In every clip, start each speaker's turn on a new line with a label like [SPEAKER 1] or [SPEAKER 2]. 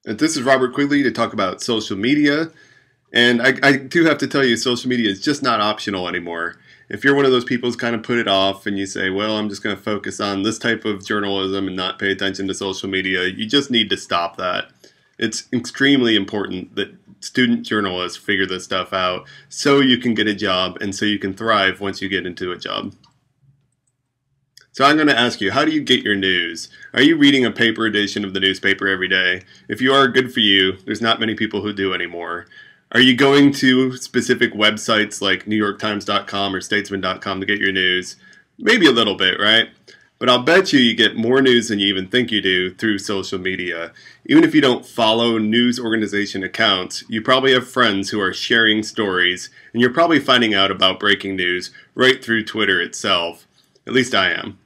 [SPEAKER 1] This is Robert Quigley to talk about social media. And I do have to tell you, social media is just not optional anymore. If you're one of those people who's kind of put it off and you say, well, I'm just going to focus on this type of journalism and not pay attention to social media, you just need to stop that. It's extremely important that student journalists figure this stuff out so you can get a job and so you can thrive once you get into a job. So I'm going to ask you, how do you get your news? Are you reading a paper edition of the newspaper every day? If you are, good for you. There's not many people who do anymore. Are you going to specific websites like NewYorkTimes.com or Statesman.com to get your news? Maybe a little bit, right? But I'll bet you get more news than you even think you do through social media. Even if you don't follow news organization accounts, you probably have friends who are sharing stories, and you're probably finding out about breaking news right through Twitter itself. At least I am.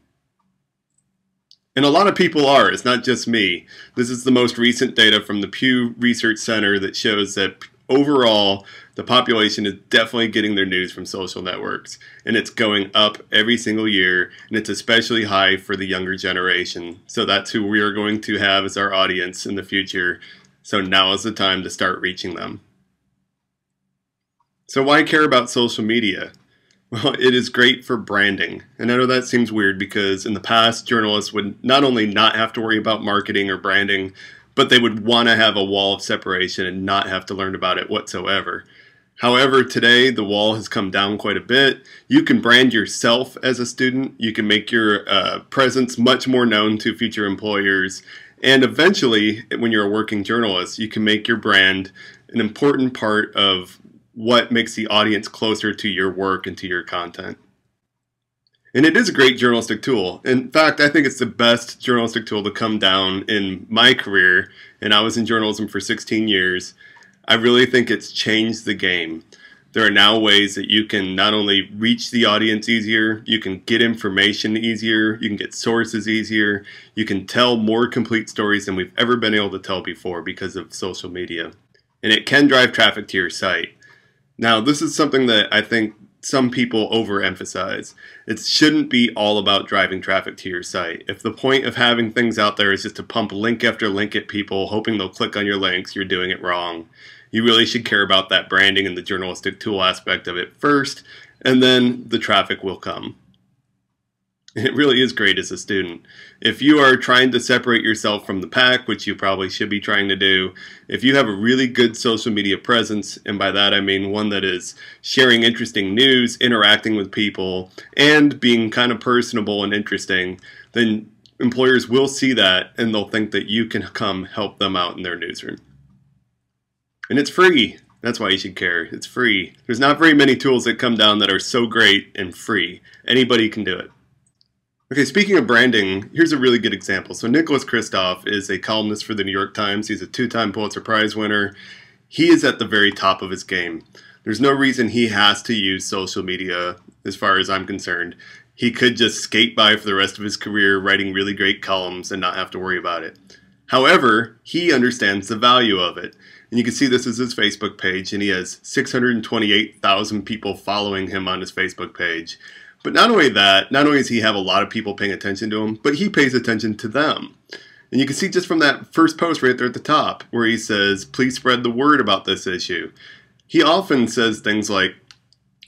[SPEAKER 1] And a lot of people are. It's not just me. This is the most recent data from the Pew Research Center that shows that overall, the population is definitely getting their news from social networks. And it's going up every single year, and it's especially high for the younger generation. So that's who we are going to have as our audience in the future. So now is the time to start reaching them. So why care about social media? Well, it is great for branding. And I know that seems weird because in the past, journalists would not only not have to worry about marketing or branding, but they would want to have a wall of separation and not have to learn about it whatsoever. However, today the wall has come down quite a bit. You can brand yourself as a student. You can make your presence much more known to future employers. And eventually, when you're a working journalist, you can make your brand an important part of what makes the audience closer to your work and to your content. And it is a great journalistic tool. In fact, I think it's the best journalistic tool to come down in my career, and I was in journalism for 16 years. I really think it's changed the game. There are now ways that you can not only reach the audience easier, you can get information easier, you can get sources easier, you can tell more complete stories than we've ever been able to tell before because of social media. And it can drive traffic to your site. Now, this is something that I think some people overemphasize. It shouldn't be all about driving traffic to your site. If the point of having things out there is just to pump link after link at people, hoping they'll click on your links, you're doing it wrong. You really should care about that branding and the journalistic tool aspect of it first, and then the traffic will come. It really is great as a student. If you are trying to separate yourself from the pack, which you probably should be trying to do, if you have a really good social media presence, and by that I mean one that is sharing interesting news, interacting with people, and being kind of personable and interesting, then employers will see that and they'll think that you can come help them out in their newsroom. And it's free. That's why you should care. It's free. There's not very many tools that come down that are so great and free. Anybody can do it. Okay, speaking of branding, here's a really good example. So Nicholas Kristof is a columnist for the New York Times. He's a two-time Pulitzer Prize winner. He is at the very top of his game. There's no reason he has to use social media as far as I'm concerned. He could just skate by for the rest of his career writing really great columns and not have to worry about it. However, he understands the value of it. And you can see this is his Facebook page, and he has 628,000 people following him on his Facebook page. But not only that, not only does he have a lot of people paying attention to him, but he pays attention to them. And you can see just from that first post right there at the top, where he says, please spread the word about this issue. He often says things like,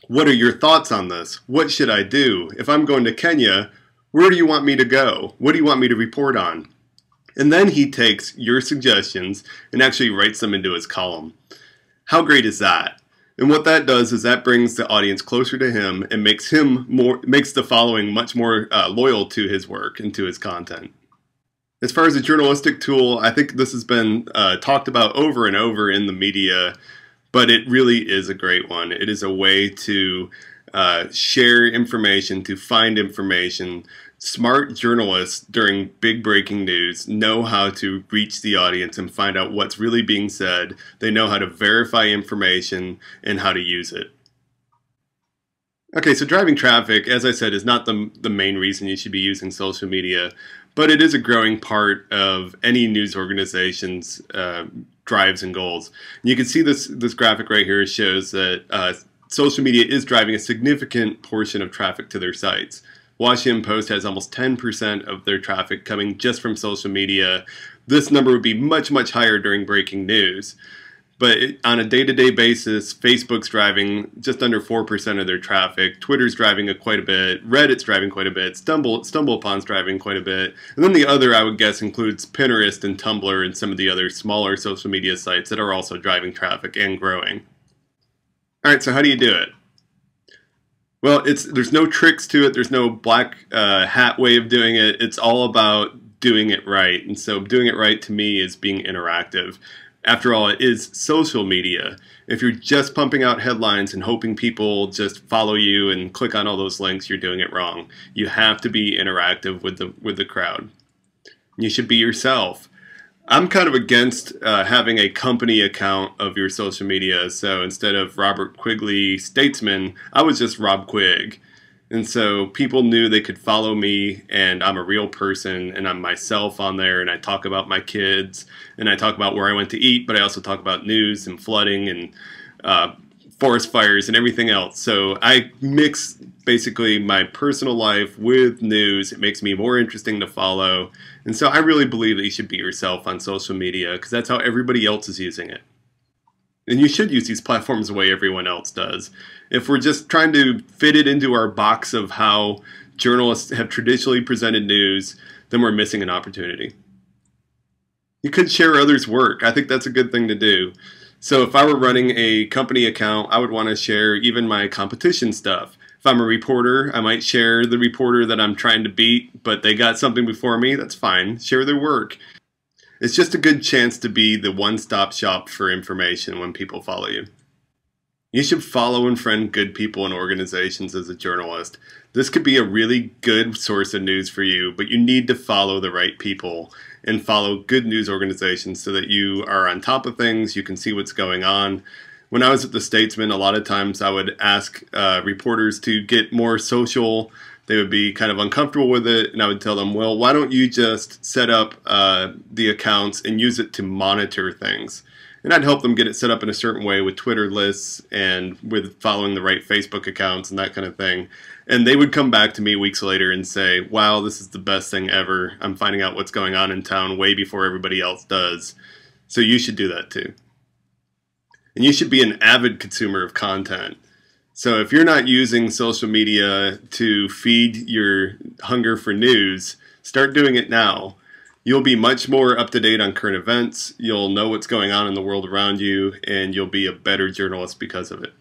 [SPEAKER 1] what are your thoughts on this? What should I do? If I'm going to Kenya, where do you want me to go? What do you want me to report on? And then he takes your suggestions and actually writes them into his column. How great is that? And what that does is that brings the audience closer to him and makes the following much more loyal to his work and to his content. As far as a journalistic tool, I think this has been talked about over and over in the media, but it really is a great one. It is a way to share information, to find information. Smart journalists during big breaking news know how to reach the audience and find out what's really being said. They know how to verify information and how to use it. Okay, so driving traffic, as I said, is not the main reason you should be using social media, but it is a growing part of any news organization's drives and goals. And you can see this graphic right here shows that social media is driving a significant portion of traffic to their sites. Washington Post has almost 10% of their traffic coming just from social media. this number would be much, much higher during breaking news. But on a day-to-day basis, Facebook's driving just under 4% of their traffic. Twitter's driving quite a bit. Reddit's driving quite a bit. StumbleUpon's driving quite a bit. And then the other, I would guess, includes Pinterest and Tumblr and some of the other smaller social media sites that are also driving traffic and growing. All right, so how do you do it? Well, there's no tricks to it. There's no black hat way of doing it. It's all about doing it right. And so doing it right to me is being interactive. After all, it is social media. If you're just pumping out headlines and hoping people just follow you and click on all those links, you're doing it wrong. You have to be interactive with the crowd. You should be yourself. I'm kind of against having a company account of your social media. So instead of Robert Quigley Statesman, I was just Rob Quig. And so people knew they could follow me, and I'm a real person, and I'm myself on there, and I talk about my kids, and I talk about where I went to eat, but I also talk about news and flooding and forest fires and everything else. So I mix basically my personal life with news. It makes me more interesting to follow. And so I really believe that you should be yourself on social media, because that's how everybody else is using it. And you should use these platforms the way everyone else does. If we're just trying to fit it into our box of how journalists have traditionally presented news, then we're missing an opportunity. You could share others' work. I think that's a good thing to do. So if I were running a company account, I would want to share even my competition stuff. If I'm a reporter, I might share the reporter that I'm trying to beat, but they got something before me. That's fine. Share their work. It's just a good chance to be the one-stop shop for information when people follow you. You should follow and friend good people and organizations as a journalist. This could be a really good source of news for you, but you need to follow the right people and follow good news organizations so that you are on top of things, you can see what's going on. When I was at the Statesman, a lot of times I would ask reporters to get more social. They would be kind of uncomfortable with it, and I would tell them, well, why don't you just set up the accounts and use it to monitor things? And I'd help them get it set up in a certain way with Twitter lists and with following the right Facebook accounts and that kind of thing. And they would come back to me weeks later and say, wow, this is the best thing ever. I'm finding out what's going on in town way before everybody else does. So you should do that too. And you should be an avid consumer of content. So if you're not using social media to feed your hunger for news, start doing it now. You'll be much more up to date on current events, you'll know what's going on in the world around you, and you'll be a better journalist because of it.